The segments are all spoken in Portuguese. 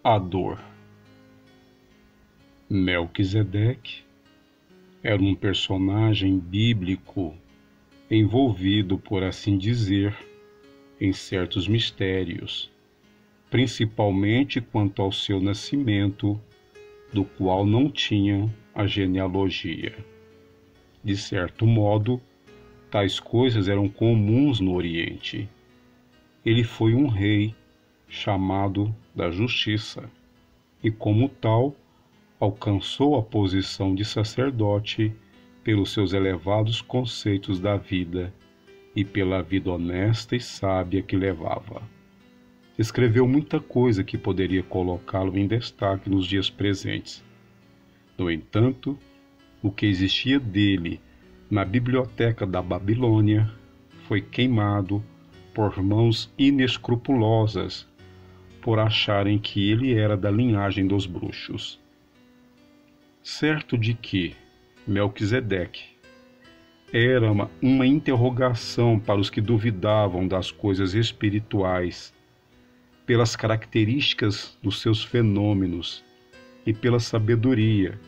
A dor. Melquisedeque era um personagem bíblico envolvido, por assim dizer, em certos mistérios, principalmente quanto ao seu nascimento, do qual não tinha a genealogia. De certo modo, tais coisas eram comuns no Oriente. Ele foi um rei chamado da Justiça, e como tal, alcançou a posição de sacerdote pelos seus elevados conceitos da vida e pela vida honesta e sábia que levava. Escreveu muita coisa que poderia colocá-lo em destaque nos dias presentes. No entanto, o que existia dele na biblioteca da Babilônia foi queimado por mãos inescrupulosas, por acharem que ele era da linhagem dos bruxos. Certo de que Melquisedeque era uma interrogação para os que duvidavam das coisas espirituais, pelas características dos seus fenômenos e pela sabedoria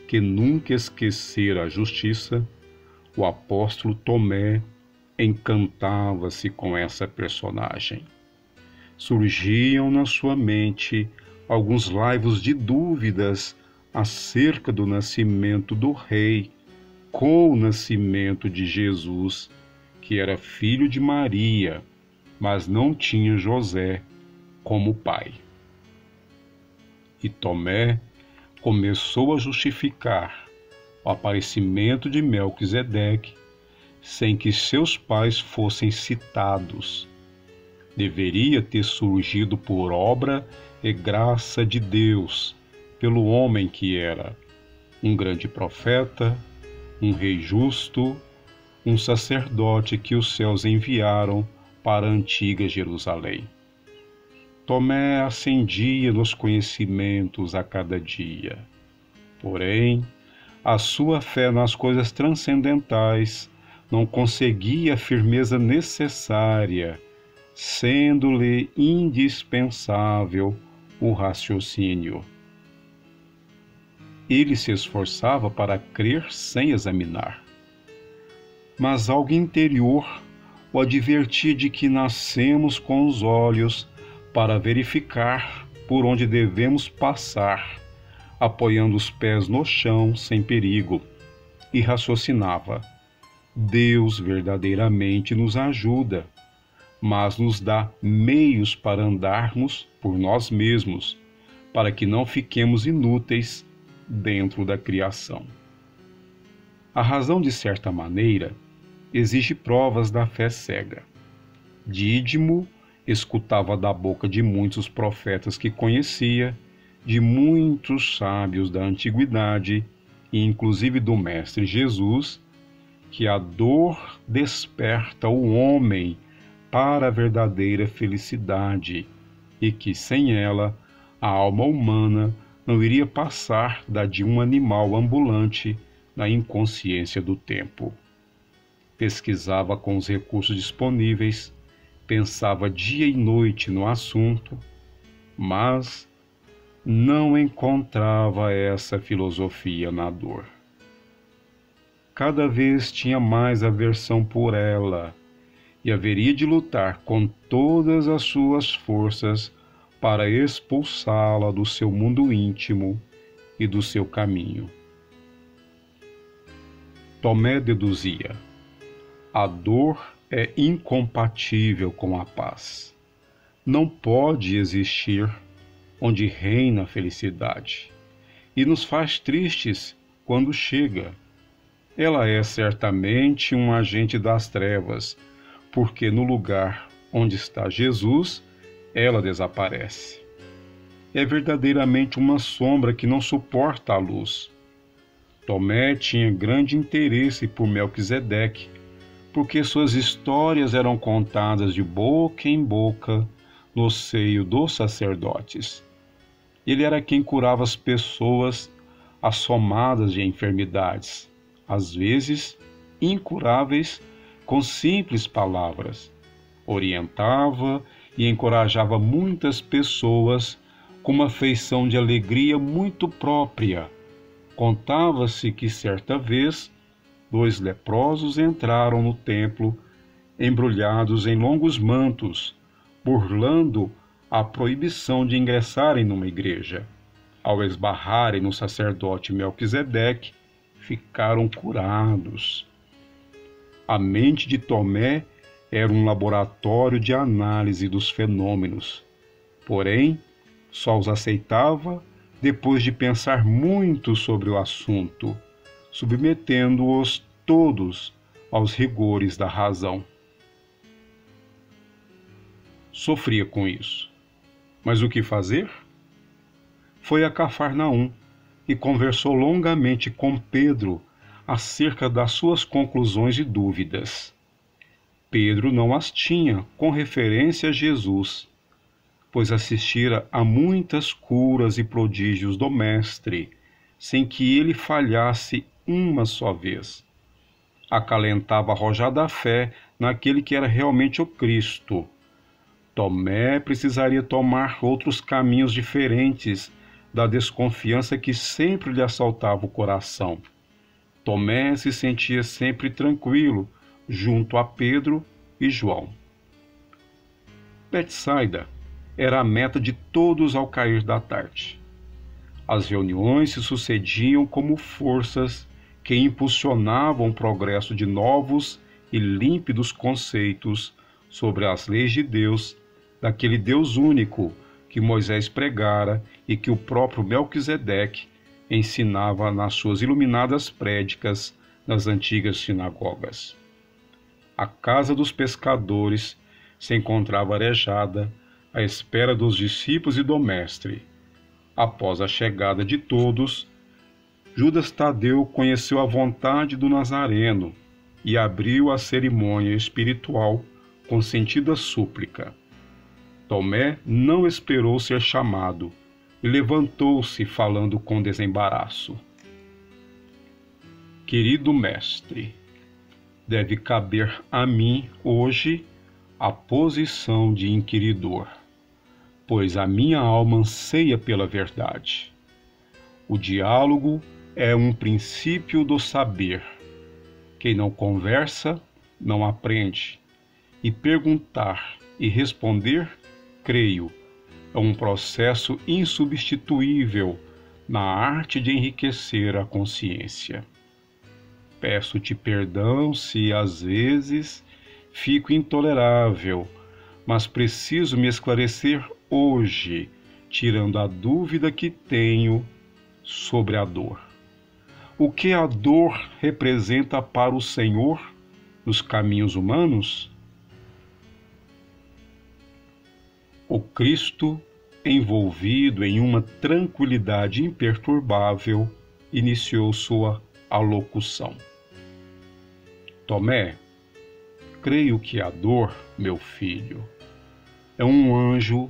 que nunca esquecera a justiça, o apóstolo Tomé encantava-se com essa personagem. Surgiam na sua mente alguns laivos de dúvidas acerca do nascimento do rei com o nascimento de Jesus, que era filho de Maria, mas não tinha José como pai. E Tomé começou a justificar o aparecimento de Melquisedeque sem que seus pais fossem citados. Deveria ter surgido por obra e graça de Deus, pelo homem que era, um grande profeta, um rei justo, um sacerdote que os céus enviaram para a antiga Jerusalém. Tomé ascendia nos conhecimentos a cada dia. Porém, a sua fé nas coisas transcendentais não conseguia a firmeza necessária, sendo-lhe indispensável o raciocínio. Ele se esforçava para crer sem examinar, mas algo interior o advertia de que nascemos com os olhos para verificar por onde devemos passar, apoiando os pés no chão sem perigo, e raciocinava: Deus verdadeiramente nos ajuda, mas nos dá meios para andarmos por nós mesmos, para que não fiquemos inúteis dentro da criação. A razão, de certa maneira, exige provas da fé cega. Dídimo escutava da boca de muitos profetas que conhecia, de muitos sábios da antiguidade, e inclusive do Mestre Jesus, que a dor desperta o homem para a verdadeira felicidade e que, sem ela, a alma humana não iria passar da de um animal ambulante na inconsciência do tempo. Pesquisava com os recursos disponíveis, pensava dia e noite no assunto, mas não encontrava essa filosofia na dor. Cada vez tinha mais aversão por ela, e haveria de lutar com todas as suas forças para expulsá-la do seu mundo íntimo e do seu caminho. Tomé deduzia: a dor é incompatível com a paz. Não pode existir onde reina a felicidade, e nos faz tristes quando chega. Ela é certamente um agente das trevas, porque no lugar onde está Jesus, ela desaparece. É verdadeiramente uma sombra que não suporta a luz. Tomé tinha grande interesse por Melquisedeque, porque suas histórias eram contadas de boca em boca no seio dos sacerdotes. Ele era quem curava as pessoas assomadas de enfermidades, às vezes incuráveis, com simples palavras. Orientava e encorajava muitas pessoas com uma feição de alegria muito própria. Contava-se que certa vez 2 leprosos entraram no templo embrulhados em longos mantos, burlando a proibição de ingressarem numa igreja. Ao esbarrarem no sacerdote Melquisedeque, ficaram curados. A mente de Tomé era um laboratório de análise dos fenômenos. Porém, só os aceitava depois de pensar muito sobre o assunto, submetendo-os todos aos rigores da razão. Sofria com isso. Mas o que fazer? Foi a Cafarnaum e conversou longamente com Pedro acerca das suas conclusões e dúvidas. Pedro não as tinha com referência a Jesus, pois assistira a muitas curas e prodígios do Mestre, sem que ele falhasse uma só vez. Acalentava arrojada a fé naquele que era realmente o Cristo. Tomé precisaria tomar outros caminhos diferentes da desconfiança que sempre lhe assaltava o coração. Tomé se sentia sempre tranquilo junto a Pedro e João. Betsaida era a meta de todos ao cair da tarde. As reuniões se sucediam como forças que impulsionavam o progresso de novos e límpidos conceitos sobre as leis de Deus, daquele Deus único que Moisés pregara e que o próprio Melquisedeque ensinava nas suas iluminadas prédicas nas antigas sinagogas. A casa dos pescadores se encontrava arejada à espera dos discípulos e do mestre. Após a chegada de todos, Judas Tadeu conheceu a vontade do Nazareno e abriu a cerimônia espiritual com sentida súplica. Tomé não esperou ser chamado e levantou-se falando com desembaraço. Querido mestre, deve caber a mim hoje a posição de inquiridor, pois a minha alma anseia pela verdade. O diálogo é um princípio do saber. Quem não conversa, não aprende. E perguntar e responder, creio, é um processo insubstituível na arte de enriquecer a consciência. Peço-te perdão se, às vezes, fico intolerável, mas preciso me esclarecer hoje, tirando a dúvida que tenho sobre a dor. O que a dor representa para o Senhor nos caminhos humanos? O Cristo, envolvido em uma tranquilidade imperturbável, iniciou sua alocução. Tomé, creio que a dor, meu filho, é um anjo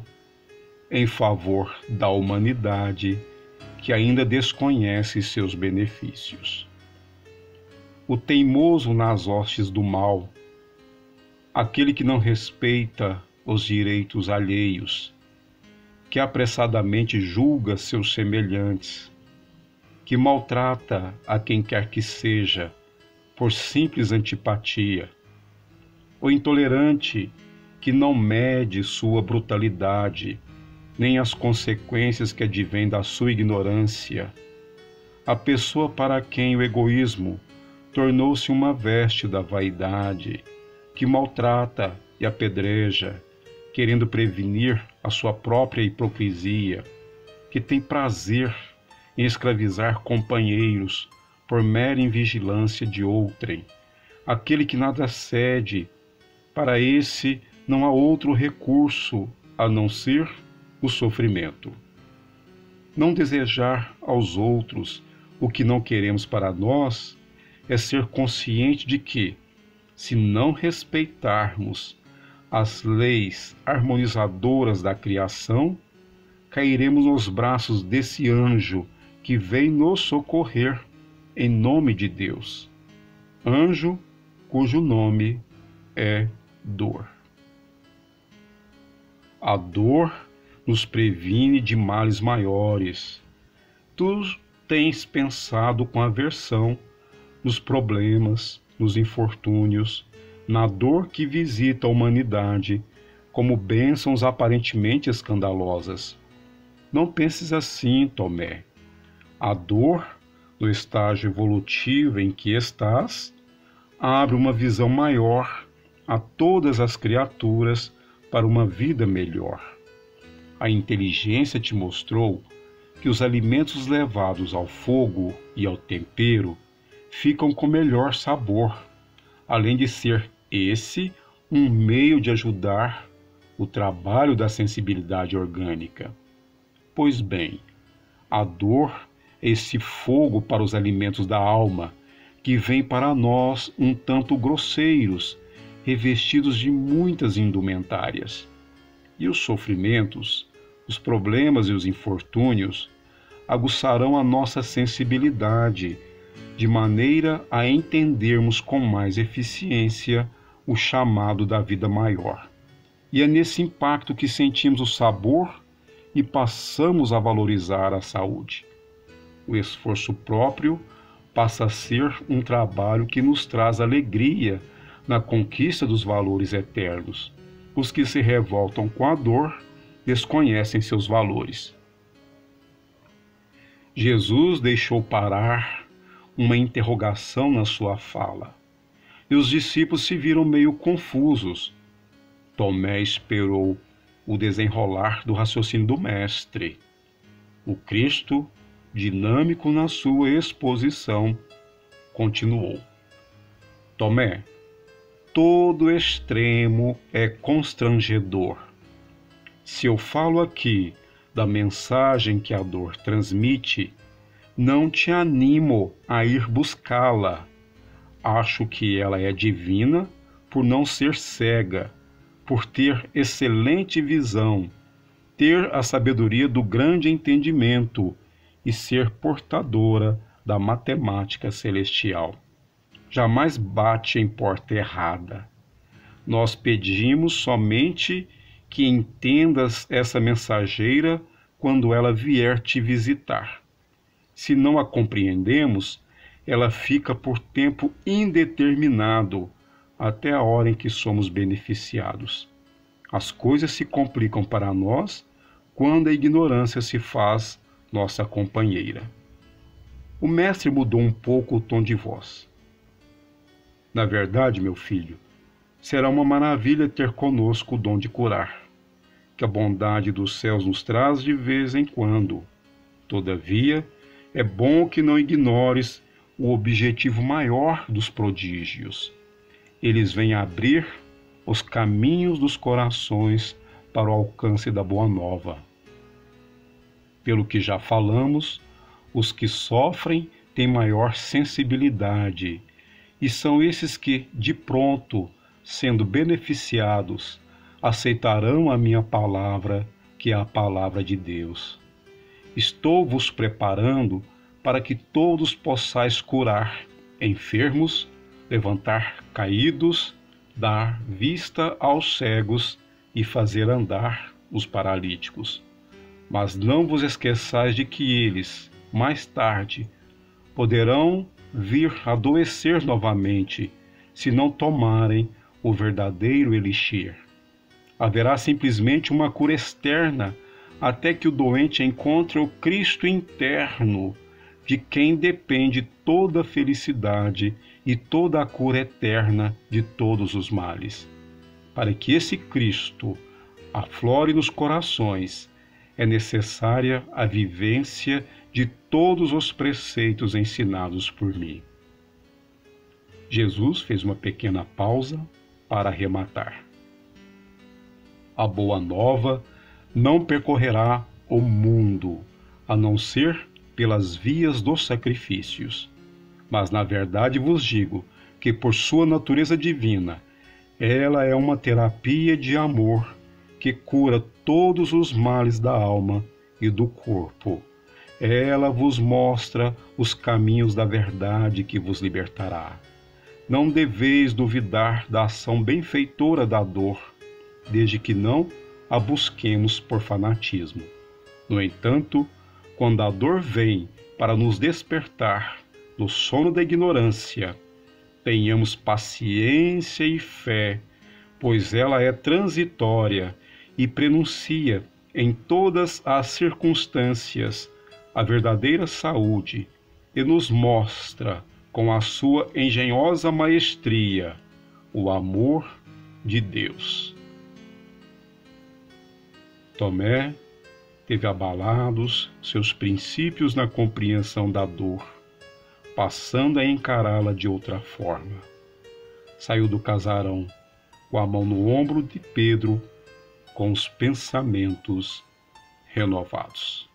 em favor da humanidade que ainda desconhece seus benefícios. O teimoso nas hostes do mal, aquele que não respeita os direitos alheios, que apressadamente julga seus semelhantes, que maltrata a quem quer que seja por simples antipatia, o intolerante que não mede sua brutalidade, nem as consequências que advêm da sua ignorância, a pessoa para quem o egoísmo tornou-se uma veste da vaidade, que maltrata e apedreja, querendo prevenir a sua própria hipocrisia, que tem prazer em escravizar companheiros por mera invigilância de outrem, aquele que nada cede, para esse não há outro recurso a não ser o sofrimento. Não desejar aos outros o que não queremos para nós é ser consciente de que, se não respeitarmos as leis harmonizadoras da criação, cairemos nos braços desse anjo que vem nos socorrer em nome de Deus. Anjo cujo nome é dor. A dor nos previne de males maiores. Tu tens pensado com aversão nos problemas, nos infortúnios, na dor que visita a humanidade, como bênçãos aparentemente escandalosas. Não penses assim, Tomé. A dor, no estágio evolutivo em que estás, abre uma visão maior a todas as criaturas para uma vida melhor. A inteligência te mostrou que os alimentos levados ao fogo e ao tempero ficam com melhor sabor, além de ser esse um meio de ajudar o trabalho da sensibilidade orgânica. Pois bem, a dor é esse fogo para os alimentos da alma, que vem para nós um tanto grosseiros, revestidos de muitas indumentárias. E os sofrimentos, os problemas e os infortúnios aguçarão a nossa sensibilidade, de maneira a entendermos com mais eficiência o chamado da vida maior. E é nesse impacto que sentimos o sabor e passamos a valorizar a saúde. O esforço próprio passa a ser um trabalho que nos traz alegria na conquista dos valores eternos. Os que se revoltam com a dor desconhecem seus valores. Jesus deixou parar uma interrogação na sua fala, e os discípulos se viram meio confusos. Tomé esperou o desenrolar do raciocínio do Mestre. O Cristo, dinâmico na sua exposição, continuou: Tomé, todo extremo é constrangedor. Se eu falo aqui da mensagem que a dor transmite, não te animo a ir buscá-la. Acho que ela é divina por não ser cega, por ter excelente visão, ter a sabedoria do grande entendimento e ser portadora da matemática celestial. Jamais bate em porta errada. Nós pedimos somente que entendas essa mensageira quando ela vier te visitar. Se não a compreendemos, ela fica por tempo indeterminado, até a hora em que somos beneficiados. As coisas se complicam para nós quando a ignorância se faz nossa companheira. O mestre mudou um pouco o tom de voz. Na verdade, meu filho, será uma maravilha ter conosco o dom de curar, que a bondade dos céus nos traz de vez em quando. Todavia, é bom que não ignores o objetivo maior dos prodígios. Eles vêm abrir os caminhos dos corações para o alcance da boa nova. Pelo que já falamos, os que sofrem têm maior sensibilidade, e são esses que, de pronto, sendo beneficiados, aceitarão a minha palavra, que é a palavra de Deus. Estou vos preparando para que todos possais curar enfermos, levantar caídos, dar vista aos cegos e fazer andar os paralíticos. Mas não vos esqueçais de que eles, mais tarde, poderão vir adoecer novamente, se não tomarem o verdadeiro elixir. Haverá simplesmente uma cura externa, até que o doente encontre o Cristo interno, de quem depende toda a felicidade e toda a cura eterna de todos os males. Para que esse Cristo aflore nos corações, é necessária a vivência de todos os preceitos ensinados por mim. Jesus fez uma pequena pausa para arrematar. A boa nova não percorrerá o mundo, a não ser pelas vias dos sacrifícios. Mas na verdade vos digo que por sua natureza divina, ela é uma terapia de amor que cura todos os males da alma e do corpo. Ela vos mostra os caminhos da verdade que vos libertará. Não deveis duvidar da ação benfeitora da dor, desde que não a busquemos por fanatismo. No entanto, quando a dor vem para nos despertar do sono da ignorância, tenhamos paciência e fé, pois ela é transitória e prenuncia em todas as circunstâncias a verdadeira saúde e nos mostra, com a sua engenhosa maestria, o amor de Deus. Tomé teve abalados seus princípios na compreensão da dor, passando a encará-la de outra forma. Saiu do casarão com a mão no ombro de Pedro, com os pensamentos renovados.